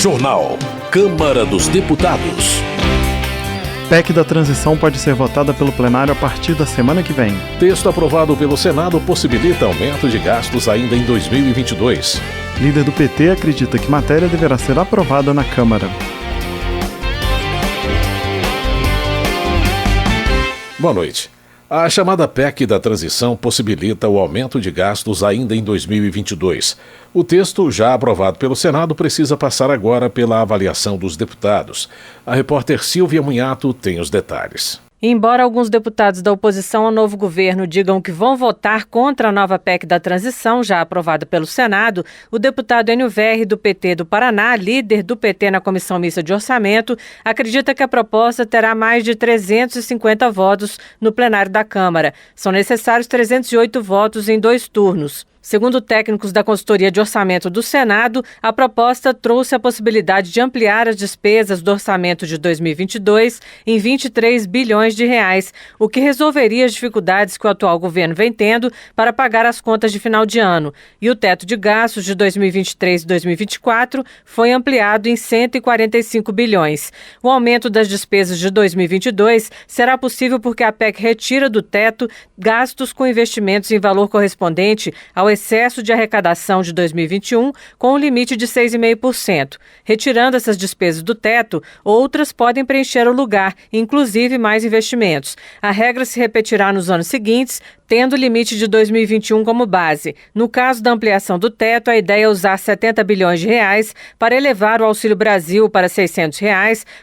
Jornal. Câmara dos Deputados. PEC da transição pode ser votada pelo plenário a partir da semana que vem. Texto aprovado pelo Senado possibilita aumento de gastos ainda em 2022. Líder do PT acredita que matéria deverá ser aprovada na Câmara. Boa noite. A chamada PEC da transição possibilita o aumento de gastos ainda em 2022. O texto, já aprovado pelo Senado, precisa passar agora pela avaliação dos deputados. A repórter Silvia Munhato tem os detalhes. Embora alguns deputados da oposição ao novo governo digam que vão votar contra a nova PEC da transição, já aprovada pelo Senado, o deputado Enio Verri, do PT do Paraná, líder do PT na Comissão Mista de Orçamento, acredita que a proposta terá mais de 350 votos no plenário da Câmara. São necessários 308 votos em 2 turnos. Segundo técnicos da Consultoria de Orçamento do Senado, a proposta trouxe a possibilidade de ampliar as despesas do orçamento de 2022 em 23 bilhões de reais, o que resolveria as dificuldades que o atual governo vem tendo para pagar as contas de final de ano. E o teto de gastos de 2023 e 2024 foi ampliado em 145 bilhões. O aumento das despesas de 2022 será possível porque a PEC retira do teto gastos com investimentos em valor correspondente ao excesso de arrecadação de 2021, com um limite de 6,5%. Retirando essas despesas do teto, outras podem preencher o lugar, inclusive mais investimentos. A regra se repetirá nos anos seguintes, tendo o limite de 2021 como base. No caso da ampliação do teto, a ideia é usar 70 bilhões de reais para elevar o Auxílio Brasil para R$ 600,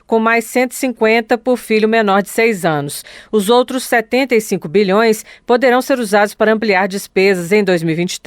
com mais 150 por filho menor de 6 anos. Os outros 75 bilhões poderão ser usados para ampliar despesas em 2023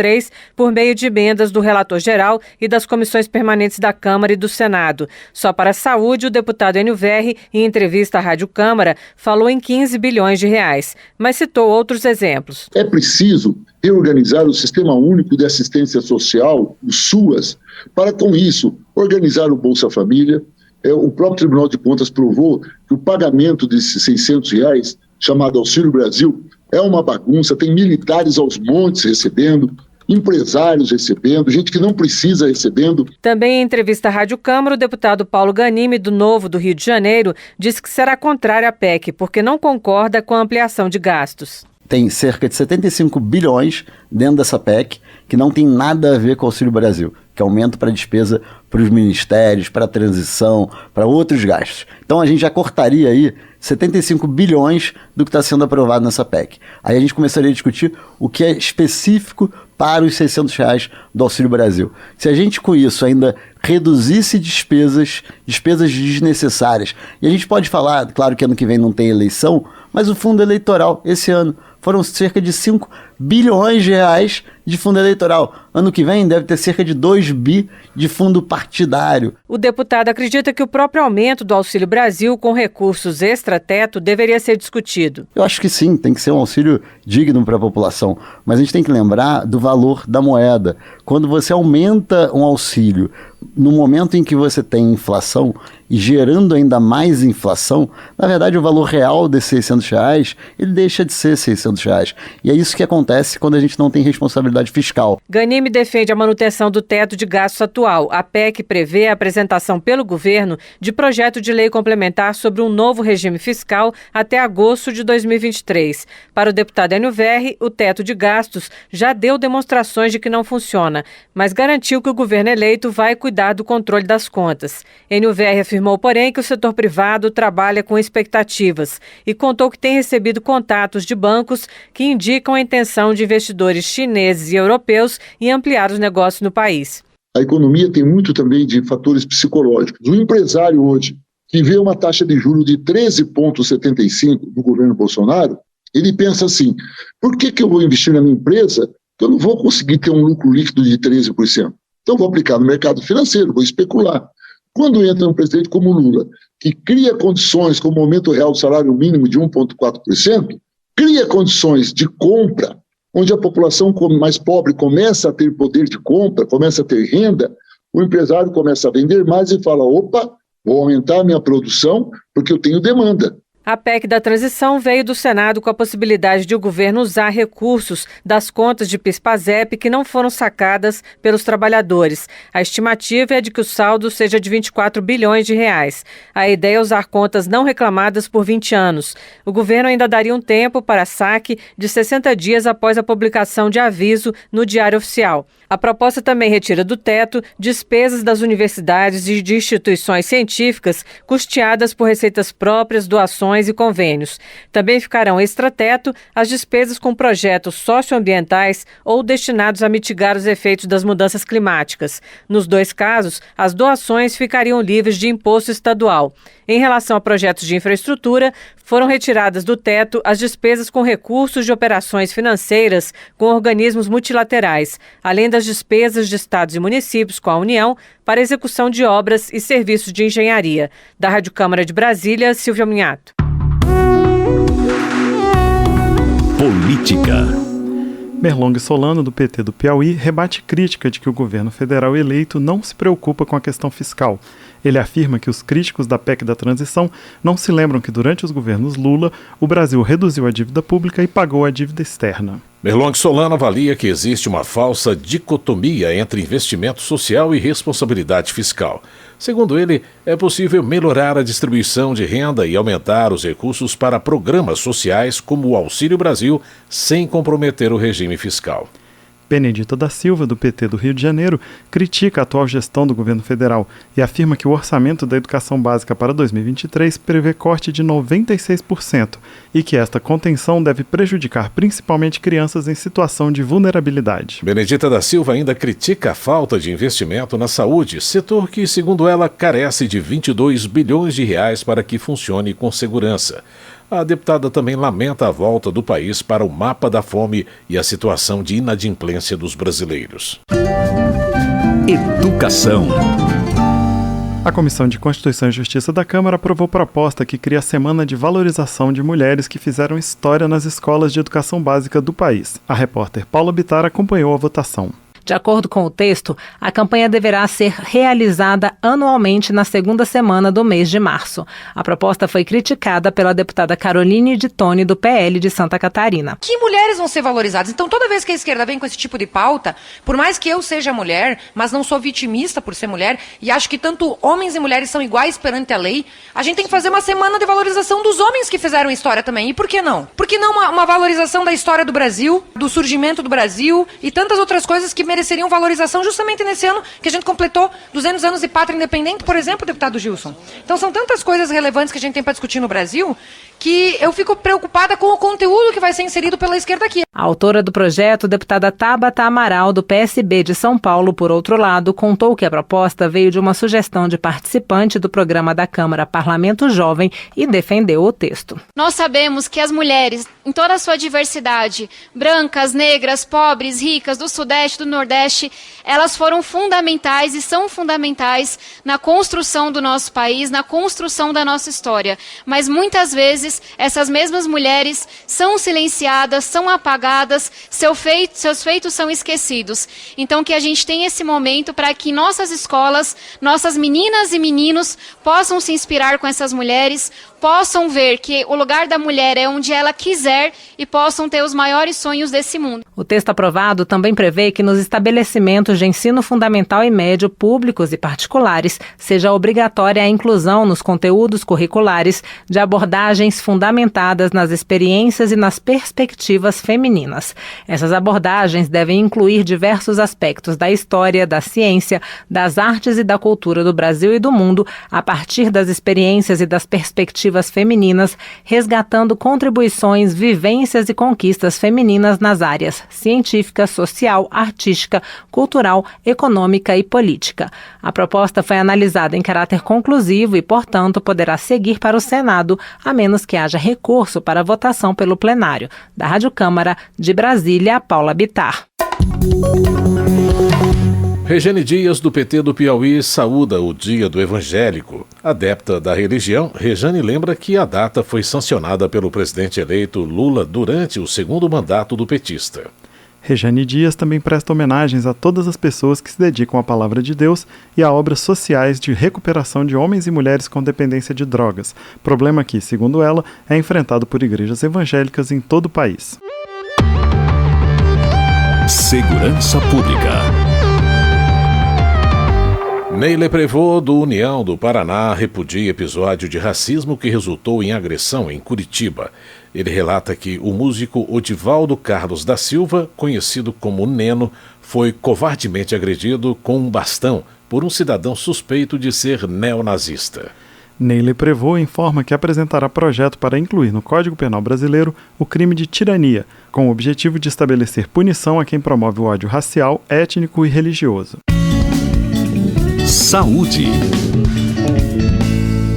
por meio de emendas do relator geral e das comissões permanentes da Câmara e do Senado. Só para a saúde, o deputado Enio Verri, em entrevista à Rádio Câmara, falou em 15 bilhões de reais, mas citou outros exemplos. É preciso reorganizar o Sistema Único de Assistência Social, o SUAS, para, com isso, organizar o Bolsa Família. O próprio Tribunal de Contas provou que o pagamento desses R$600, chamado Auxílio Brasil, é uma bagunça, tem militares aos montes recebendo, empresários recebendo, gente que não precisa recebendo. Também em entrevista à Rádio Câmara, o deputado Paulo Ganimi, do Novo do Rio de Janeiro, disse que será contrário à PEC, porque não concorda com a ampliação de gastos. Tem cerca de 75 bilhões dentro dessa PEC que não tem nada a ver com o Auxílio Brasil, que é aumento para despesa para os ministérios, para a transição, para outros gastos. Então a gente já cortaria aí 75 bilhões do que está sendo aprovado nessa PEC. Aí a gente começaria a discutir o que é específico para os R$600 do Auxílio Brasil. Se a gente com isso ainda reduzisse despesas desnecessárias, e a gente pode falar, claro que ano que vem não tem eleição, mas o fundo eleitoral esse ano foram cerca de 5 bilhões de reais de fundo eleitoral. Ano que vem deve ter cerca de 2 bi de fundo partidário. O deputado acredita que o próprio aumento do Auxílio Brasil com recursos extra-teto deveria ser discutido. Eu acho que sim, tem que ser um auxílio digno para a população. Mas a gente tem que lembrar do valor da moeda. Quando você aumenta um auxílio no momento em que você tem inflação e gerando ainda mais inflação, na verdade o valor real desses R$600, ele deixa de ser R$600. E é isso que acontece quando a gente não tem responsabilidade fiscal. Ganimi defende a manutenção do teto de gastos atual. A PEC prevê a apresentação pelo governo de projeto de lei complementar sobre um novo regime fiscal até agosto de 2023. Para o deputado Enio Verri, o teto de gastos já deu demonstrações de que não funciona, mas garantiu que o governo eleito vai cuidar do controle das contas. Enio Verri afirmou, porém, que o setor privado trabalha com expectativas e contou que tem recebido contatos de bancos que indicam a intenção de investidores chineses e europeus em ampliar os negócios no país. A economia tem muito também de fatores psicológicos. O empresário hoje, que vê uma taxa de juros de 13,75% do governo Bolsonaro, ele pensa assim, por que eu vou investir na minha empresa que eu não vou conseguir ter um lucro líquido de 13%? Então vou aplicar no mercado financeiro, vou especular. Quando entra um presidente como Lula, que cria condições como o aumento real do salário mínimo de 1,4%, cria condições de compra, onde a população mais pobre começa a ter poder de compra, começa a ter renda, o empresário começa a vender mais e fala, opa, vou aumentar a minha produção porque eu tenho demanda. A PEC da transição veio do Senado com a possibilidade de o governo usar recursos das contas de PIS/PASEP que não foram sacadas pelos trabalhadores. A estimativa é de que o saldo seja de 24 bilhões de reais. A ideia é usar contas não reclamadas por 20 anos. O governo ainda daria um tempo para saque de 60 dias após a publicação de aviso no Diário Oficial. A proposta também retira do teto despesas das universidades e de instituições científicas custeadas por receitas próprias, doações e convênios. Também ficarão extrateto as despesas com projetos socioambientais ou destinados a mitigar os efeitos das mudanças climáticas. Nos dois casos, as doações ficariam livres de imposto estadual. Em relação a projetos de infraestrutura, foram retiradas do teto as despesas com recursos de operações financeiras com organismos multilaterais, além das despesas de estados e municípios com a União para execução de obras e serviços de engenharia. Da Rádio Câmara de Brasília, Silvia Minhato. Política. Merlong Solano, do PT do Piauí, rebate crítica de que o governo federal eleito não se preocupa com a questão fiscal. Ele afirma que os críticos da PEC da transição não se lembram que durante os governos Lula, o Brasil reduziu a dívida pública e pagou a dívida externa. Merlong Solano avalia que existe uma falsa dicotomia entre investimento social e responsabilidade fiscal. Segundo ele, é possível melhorar a distribuição de renda e aumentar os recursos para programas sociais como o Auxílio Brasil, sem comprometer o regime fiscal. Benedita da Silva, do PT do Rio de Janeiro, critica a atual gestão do governo federal e afirma que o orçamento da educação básica para 2023 prevê corte de 96% e que esta contenção deve prejudicar principalmente crianças em situação de vulnerabilidade. Benedita da Silva ainda critica a falta de investimento na saúde, setor que, segundo ela, carece de 22 bilhões de reais para que funcione com segurança. A deputada também lamenta a volta do país para o mapa da fome e a situação de inadimplência dos brasileiros. Educação. A Comissão de Constituição e Justiça da Câmara aprovou proposta que cria a Semana de Valorização de Mulheres que fizeram história nas escolas de educação básica do país. A repórter Paula Bittar acompanhou a votação. De acordo com o texto, a campanha deverá ser realizada anualmente na segunda semana do mês de março. A proposta foi criticada pela deputada Caroline de Toni, do PL de Santa Catarina. Que mulheres vão ser valorizadas? Então, toda vez que a esquerda vem com esse tipo de pauta, por mais que eu seja mulher, mas não sou vitimista por ser mulher, e acho que tanto homens e mulheres são iguais perante a lei, a gente tem que fazer uma semana de valorização dos homens que fizeram história também. E por que não? Por que não uma valorização da história do Brasil, do surgimento do Brasil e tantas outras coisas que mereceriam valorização justamente nesse ano que a gente completou 200 anos de pátria independente, por exemplo, deputado Gilson. Então são tantas coisas relevantes que a gente tem para discutir no Brasil que eu fico preocupada com o conteúdo que vai ser inserido pela esquerda aqui. A autora do projeto, deputada Tabata Amaral, do PSB de São Paulo, por outro lado, contou que a proposta veio de uma sugestão de participante do programa da Câmara Parlamento Jovem e defendeu o texto. Nós sabemos que as mulheres, em toda a sua diversidade, brancas, negras, pobres, ricas, do Sudeste, do Nordeste, elas foram fundamentais e são fundamentais na construção do nosso país, na construção da nossa história. Mas muitas vezes essas mesmas mulheres são silenciadas, são apagadas, seus feitos são esquecidos. Então que a gente tenha esse momento para que nossas escolas, nossas meninas e meninos possam se inspirar com essas mulheres, possam ver que o lugar da mulher é onde ela quiser e possam ter os maiores sonhos desse mundo. O texto aprovado também prevê que nos estabelecimentos de ensino fundamental e médio, públicos e particulares, seja obrigatória a inclusão nos conteúdos curriculares de abordagens fundamentadas nas experiências e nas perspectivas femininas. Essas abordagens devem incluir diversos aspectos da história, da ciência, das artes e da cultura do Brasil e do mundo, a partir das experiências e das perspectivas femininas, resgatando contribuições, vivências e conquistas femininas nas áreas científica, social, artística, cultural, econômica e política. A proposta foi analisada em caráter conclusivo e, portanto, poderá seguir para o Senado, a menos que haja recurso para votação pelo plenário. Da Rádio Câmara, de Brasília, Paula Bittar. Regiane Dias, do PT do Piauí, saúda o Dia do Evangélico. Adepta da religião, Regiane lembra que a data foi sancionada pelo presidente eleito Lula durante o segundo mandato do petista. Rejane Dias também presta homenagens a todas as pessoas que se dedicam à palavra de Deus e a obras sociais de recuperação de homens e mulheres com dependência de drogas, problema que, segundo ela, é enfrentado por igrejas evangélicas em todo o país. Segurança Pública. Neile Prévost, do União do Paraná, repudia episódio de racismo que resultou em agressão em Curitiba. Ele relata que o músico Odivaldo Carlos da Silva, conhecido como Neno, foi covardemente agredido com um bastão por um cidadão suspeito de ser neonazista. Neile Prévost informa que apresentará projeto para incluir no Código Penal brasileiro o crime de tirania, com o objetivo de estabelecer punição a quem promove o ódio racial, étnico e religioso. Saúde.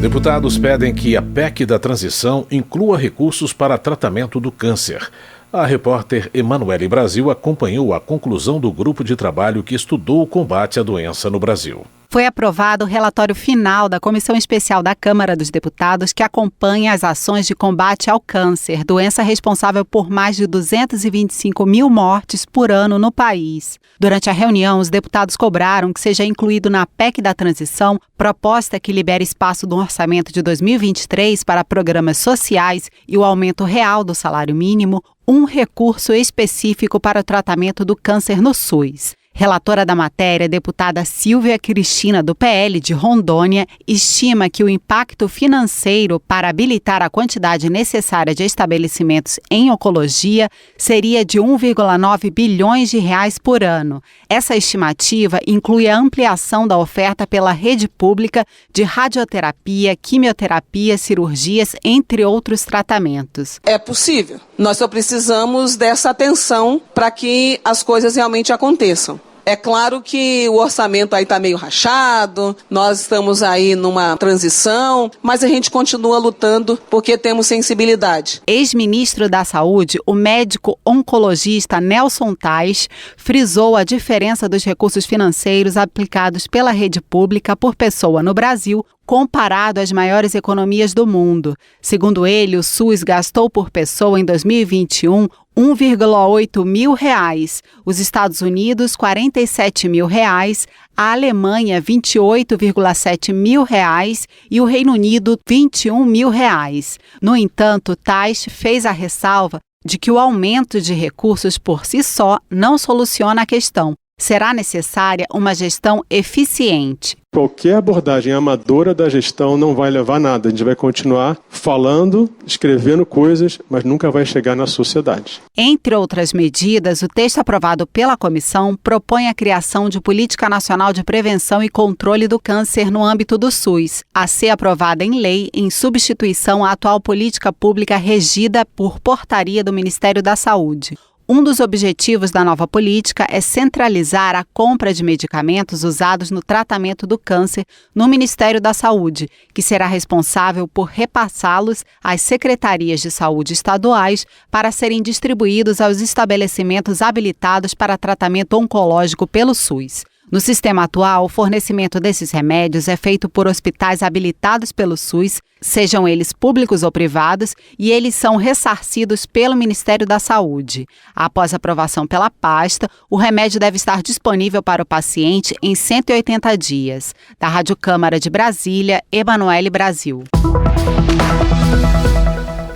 Deputados pedem que a PEC da transição inclua recursos para tratamento do câncer. A repórter Emanuele Brasil acompanhou a conclusão do grupo de trabalho que estudou o combate à doença no Brasil. Foi aprovado o relatório final da Comissão Especial da Câmara dos Deputados que acompanha as ações de combate ao câncer, doença responsável por mais de 225 mil mortes por ano no país. Durante a reunião, os deputados cobraram que seja incluído na PEC da transição proposta que libere espaço do orçamento de 2023 para programas sociais e o aumento real do salário mínimo, um recurso específico para o tratamento do câncer no SUS. Relatora da matéria, deputada Silvia Cristina, do PL de Rondônia, estima que o impacto financeiro para habilitar a quantidade necessária de estabelecimentos em oncologia seria de 1,9 bilhões de reais por ano. Essa estimativa inclui a ampliação da oferta pela rede pública de radioterapia, quimioterapia, cirurgias, entre outros tratamentos. É possível. Nós só precisamos dessa atenção para que as coisas realmente aconteçam. É claro que o orçamento aí está meio rachado, nós estamos aí numa transição, mas a gente continua lutando porque temos sensibilidade. Ex-ministro da Saúde, o médico oncologista Nelson Tais, frisou a diferença dos recursos financeiros aplicados pela rede pública por pessoa no Brasil, comparado às maiores economias do mundo. Segundo ele, o SUS gastou por pessoa em 2021 1,8 mil reais, os Estados Unidos 47 mil reais, a Alemanha 28,7 mil reais e o Reino Unido 21 mil reais. No entanto, Tais fez a ressalva de que o aumento de recursos por si só não soluciona a questão. Será necessária uma gestão eficiente. Qualquer abordagem amadora da gestão não vai levar a nada. A gente vai continuar falando, escrevendo coisas, mas nunca vai chegar na sociedade. Entre outras medidas, o texto aprovado pela comissão propõe a criação de Política Nacional de Prevenção e Controle do Câncer no âmbito do SUS, a ser aprovada em lei em substituição à atual política pública regida por portaria do Ministério da Saúde. Um dos objetivos da nova política é centralizar a compra de medicamentos usados no tratamento do câncer no Ministério da Saúde, que será responsável por repassá-los às secretarias de saúde estaduais para serem distribuídos aos estabelecimentos habilitados para tratamento oncológico pelo SUS. No sistema atual, o fornecimento desses remédios é feito por hospitais habilitados pelo SUS, sejam eles públicos ou privados, e eles são ressarcidos pelo Ministério da Saúde. Após aprovação pela pasta, o remédio deve estar disponível para o paciente em 180 dias. Da Rádio Câmara de Brasília, Emanuele Brasil.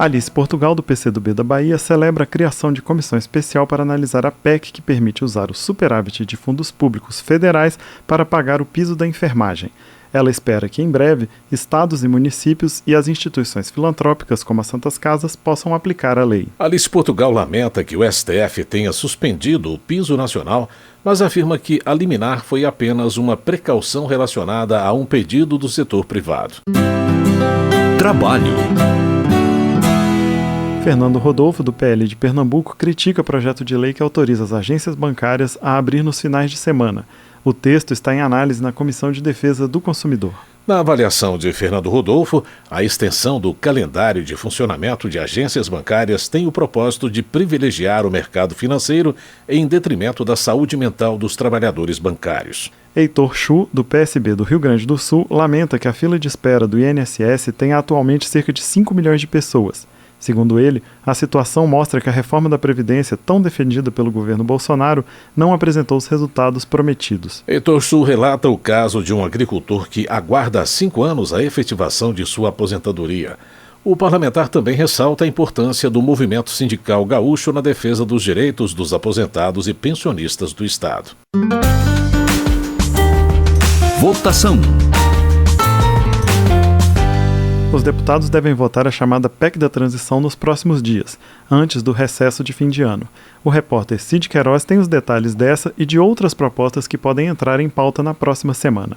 Alice Portugal, do PCdoB da Bahia, celebra a criação de comissão especial para analisar a PEC que permite usar o superávit de fundos públicos federais para pagar o piso da enfermagem. Ela espera que, em breve, estados e municípios e as instituições filantrópicas, como as Santas Casas, possam aplicar a lei. Alice Portugal lamenta que o STF tenha suspendido o piso nacional, mas afirma que a liminar foi apenas uma precaução relacionada a um pedido do setor privado. Trabalho. Fernando Rodolfo, do PL de Pernambuco, critica o projeto de lei que autoriza as agências bancárias a abrir nos finais de semana. O texto está em análise na Comissão de Defesa do Consumidor. Na avaliação de Fernando Rodolfo, a extensão do calendário de funcionamento de agências bancárias tem o propósito de privilegiar o mercado financeiro em detrimento da saúde mental dos trabalhadores bancários. Heitor Chu, do PSB do Rio Grande do Sul, lamenta que a fila de espera do INSS tenha atualmente cerca de 5 milhões de pessoas. Segundo ele, a situação mostra que a reforma da Previdência, tão defendida pelo governo Bolsonaro, não apresentou os resultados prometidos. Heitor Chu relata o caso de um agricultor que aguarda há 5 anos a efetivação de sua aposentadoria. O parlamentar também ressalta a importância do movimento sindical gaúcho na defesa dos direitos dos aposentados e pensionistas do Estado. Votação. Os deputados devem votar a chamada PEC da transição nos próximos dias, antes do recesso de fim de ano. O repórter Cid Queiroz tem os detalhes dessa e de outras propostas que podem entrar em pauta na próxima semana.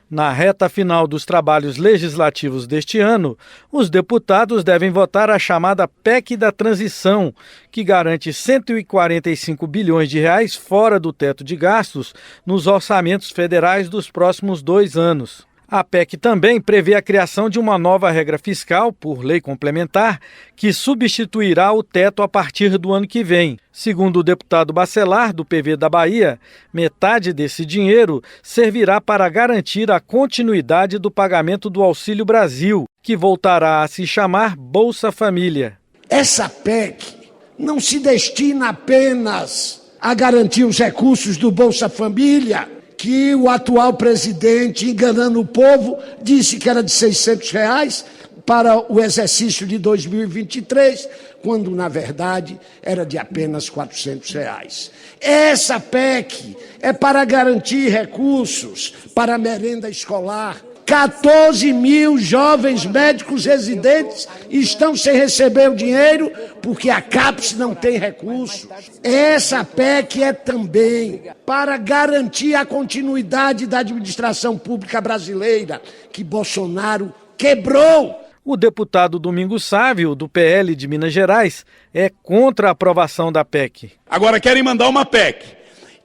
Na reta final dos trabalhos legislativos deste ano, os deputados devem votar a chamada PEC da transição, que garante 145 bilhões de reais fora do teto de gastos nos orçamentos federais dos próximos 2 anos. A PEC também prevê a criação de uma nova regra fiscal, por lei complementar, que substituirá o teto a partir do ano que vem. Segundo o deputado Bacelar, do PV da Bahia, metade desse dinheiro servirá para garantir a continuidade do pagamento do Auxílio Brasil, que voltará a se chamar Bolsa Família. Essa PEC não se destina apenas a garantir os recursos do Bolsa Família, que o atual presidente, enganando o povo, disse que era de R$600 para o exercício de 2023, quando, na verdade, era de apenas R$400. Essa PEC é para garantir recursos para a merenda escolar. 14 mil jovens médicos residentes estão sem receber o dinheiro porque a CAPES não tem recursos. Essa PEC é também para garantir a continuidade da administração pública brasileira, que Bolsonaro quebrou. O deputado Domingos Sávio, do PL de Minas Gerais, é contra a aprovação da PEC. Agora querem mandar uma PEC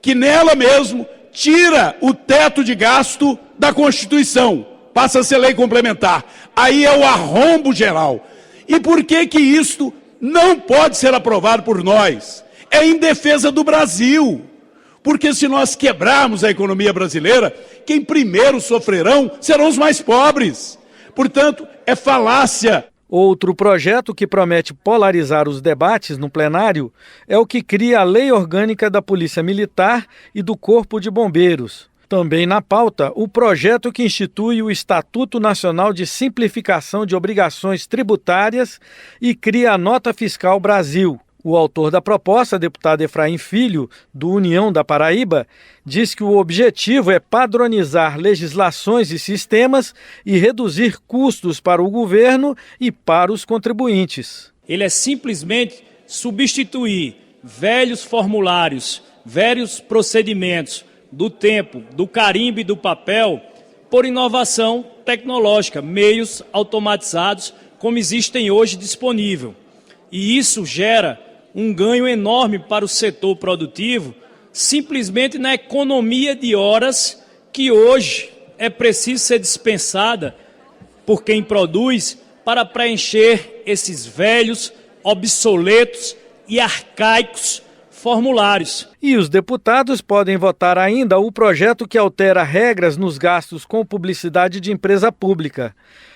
que nela mesmo tira o teto de gasto da Constituição. Passa a ser lei complementar. Aí é o arrombo geral. E por que que isto não pode ser aprovado por nós? É em defesa do Brasil. Porque se nós quebrarmos a economia brasileira, quem primeiro sofrerão serão os mais pobres. Portanto, é falácia. Outro projeto que promete polarizar os debates no plenário é o que cria a Lei Orgânica da Polícia Militar e do Corpo de Bombeiros. Também na pauta, o projeto que institui o Estatuto Nacional de Simplificação de Obrigações Tributárias e cria a Nota Fiscal Brasil. O autor da proposta, deputado Efraim Filho, do União da Paraíba, diz que o objetivo é padronizar legislações e sistemas e reduzir custos para o governo e para os contribuintes. Ele é simplesmente substituir velhos formulários, velhos procedimentos do tempo, do carimbo e do papel, por inovação tecnológica, meios automatizados como existem hoje disponível. E isso gera um ganho enorme para o setor produtivo, simplesmente na economia de horas que hoje é preciso ser dispensada por quem produz para preencher esses velhos, obsoletos e arcaicos formulários. E os deputados podem votar ainda o projeto que altera regras nos gastos com publicidade de empresa pública.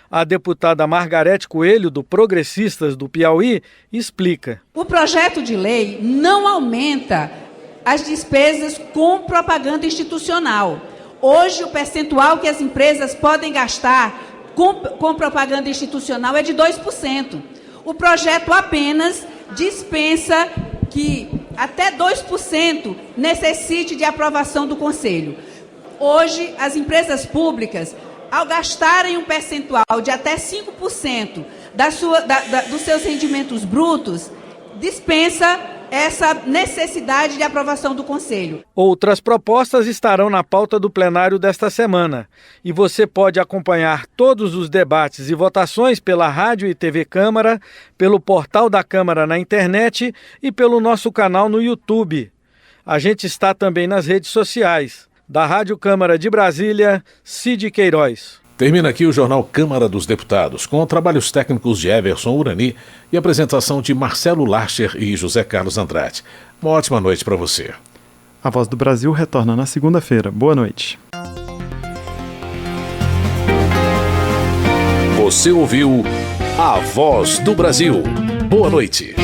A deputada Margarete Coelho, do Progressistas do Piauí, explica. O projeto de lei não aumenta as despesas com propaganda institucional. Hoje, o percentual que as empresas podem gastar com propaganda institucional é de 2%. O projeto apenas dispensa que até 2% necessite de aprovação do Conselho. Hoje, as empresas públicas, ao gastarem um percentual de até 5% dos seus rendimentos brutos, dispensa essa necessidade de aprovação do Conselho. Outras propostas estarão na pauta do plenário desta semana. E você pode acompanhar todos os debates e votações pela Rádio e TV Câmara, pelo portal da Câmara na internet e pelo nosso canal no YouTube. A gente está também nas redes sociais. Da Rádio Câmara de Brasília, Cid Queiroz. Termina aqui o Jornal Câmara dos Deputados, com trabalhos técnicos de Everson Urani e apresentação de Marcelo Larcher e José Carlos Andrade. Uma ótima noite para você. A Voz do Brasil retorna na segunda-feira. Boa noite. Você ouviu A Voz do Brasil. Boa noite.